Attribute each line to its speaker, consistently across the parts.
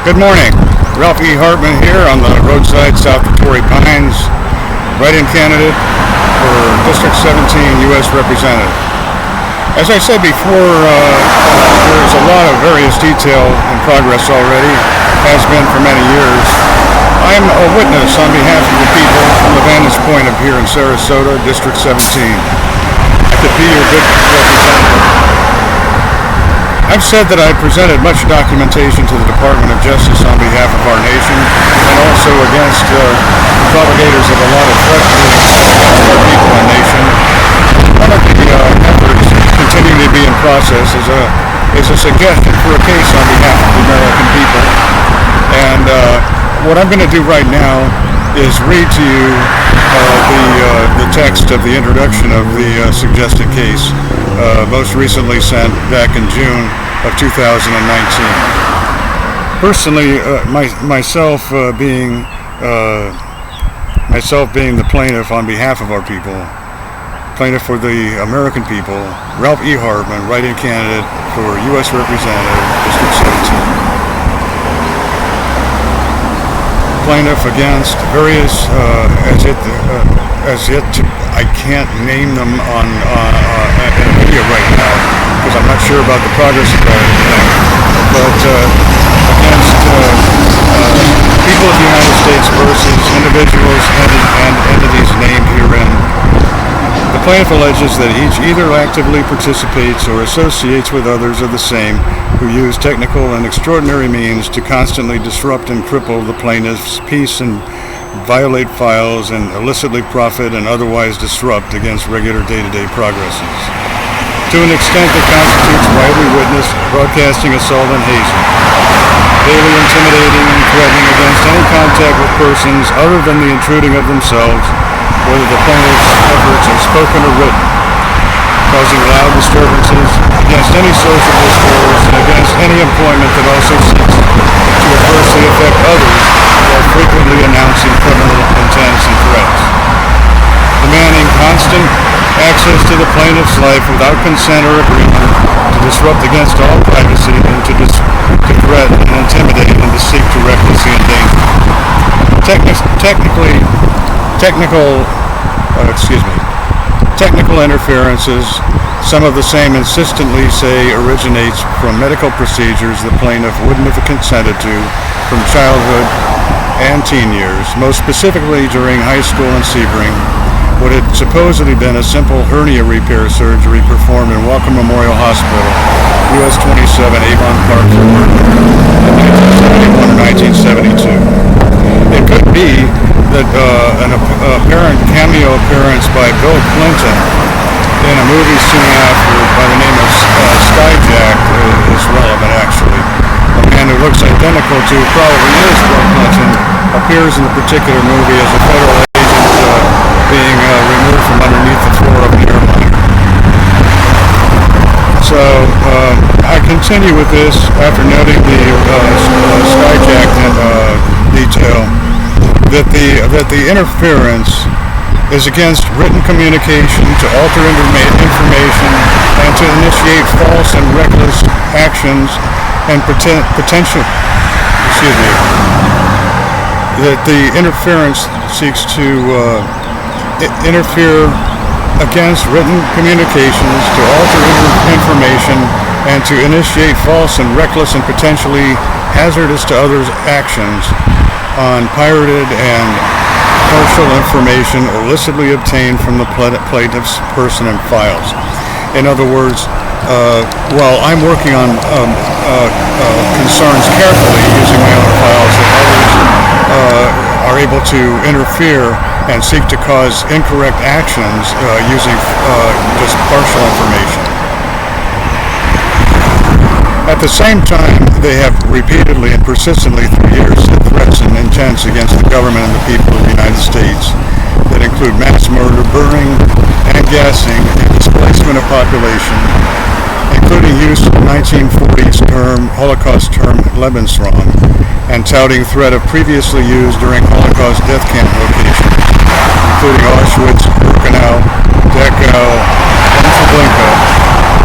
Speaker 1: Good morning. Ralph E. Hartman here on the roadside south of Torrey Pines, write-in candidate for District 17 U.S. Representative. As I said before, there's a lot of various detail in progress already, has been for many years. I'm a witness on behalf of the people from the vantage point of here in Sarasota, District 17. I could be your good representative. I've said that I presented much documentation to the Department of Justice on behalf of our nation and also against the propagators of a lot of threats against our people and nation. One of the efforts continuing to be in process is a suggestion for a case on behalf of the American people. And what I'm going to do right now is read to you the text of the introduction of the suggested case, most recently sent back in June of 2019. Personally, myself being the plaintiff on behalf of our people, plaintiff for the American people, Ralph E. Hartman, write-in candidate for U.S. Representative, District 17. Plaintiff against various, as yet I can't name them on in a video right now because I'm not sure about the progress of that, but against people of the United States versus individuals and entities named herein. The plaintiff alleges that each either actively participates or associates with others of the same who use technical and extraordinary means to constantly disrupt and cripple the plaintiff's peace and violate files and illicitly profit and otherwise disrupt against regular day-to-day progresses. To an extent that constitutes widely witnessed broadcasting assault and hazing, daily intimidating and threatening against any contact with persons other than the intruding of themselves, whether the plaintiff's efforts are spoken or written, causing loud disturbances against any social discourse and against any employment that also seeks to adversely affect others while frequently announcing criminal intents and threats. Demanding constant access to the plaintiff's life without consent or agreement, to disrupt against all privacy and to threaten and intimidate and to seek to recklessly endanger. Technical interferences, some of the same insistently say originates from medical procedures the plaintiff wouldn't have consented to from childhood and teen years, most specifically during high school in Sebring, what had supposedly been a simple hernia repair surgery performed in Welcome Memorial Hospital, US 27 Avon Park, in 1971 or 1972. It could be that an apparent cameo appearance by Bill Clinton in a movie soon after by the name of Skyjack is relevant, actually. A man who looks identical to probably is Bill Clinton appears in the particular movie as a federal agent being removed from underneath the floor of an airliner. So I continue with this after noting the Skyjack detail that the interference is against written communication to alter information and to initiate false and reckless actions and that the interference seeks to interfere against written communications to alter information and to initiate false and reckless and potentially hazardous to others actions on pirated and partial information illicitly obtained from the plaintiff's person and files. In other words, while I'm working on concerns carefully using my own files, that others are able to interfere and seek to cause incorrect actions using just partial information. At the same time, they have repeatedly and persistently through years set threats and intents against the government and the people of the United States that include mass murder, burning, and gassing, and displacement of population, including use of the 1940s Holocaust term Lebensraum, and touting threat of previously used during Holocaust death camp locations, including Auschwitz, Birkenau, Dachau, and Treblinka,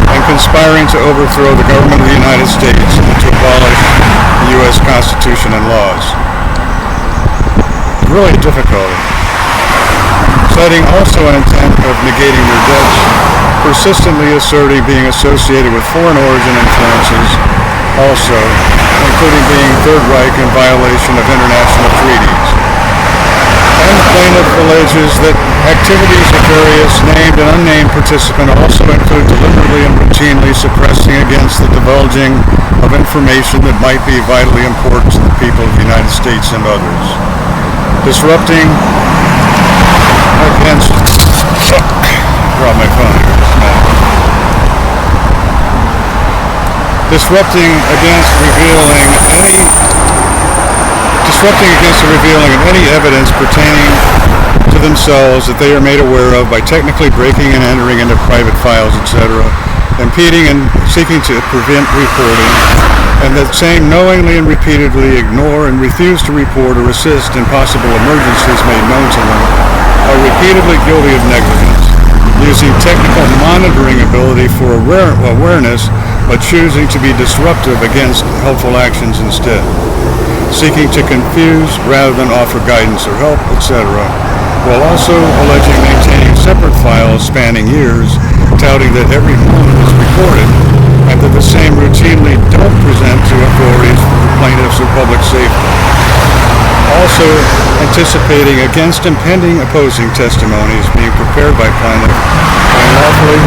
Speaker 1: and conspiring to overthrow the government of the United States and to abolish the U.S. Constitution. Constitution and laws. Really difficult. Citing also an intent of negating their debts, persistently asserting being associated with foreign origin influences, also, including being Third Reich in violation of international treaties. And the plaintiff alleges that activities of various named and unnamed participants also include deliberately and routinely suppressing against the divulging of information that might be vitally important to the people of the United States and others. Disrupting against... Drop my phone here just a minute. Disrupting against the revealing of any evidence pertaining to themselves that they are made aware of by technically breaking and entering into private files, etc., impeding and seeking to prevent reporting, and that same knowingly and repeatedly ignore and refuse to report or assist in possible emergencies made known to them, are repeatedly guilty of negligence, using technical monitoring ability for awareness, but choosing to be disruptive against helpful actions instead, seeking to confuse rather than offer guidance or help, etc., while also alleging maintaining separate files spanning years, touting that every moment is recorded, and that the same routinely don't present to authorities for the plaintiffs or public safety. Also anticipating against impending opposing testimonies being prepared by plaintiff by unlawfully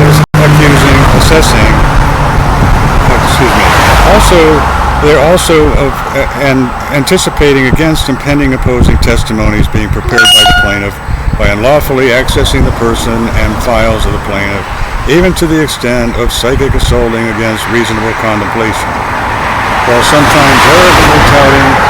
Speaker 1: anticipating against impending opposing testimonies being prepared by the plaintiff by unlawfully accessing the person and files of the plaintiff, even to the extent of psychic assaulting against reasonable contemplation, while sometimes arrogantly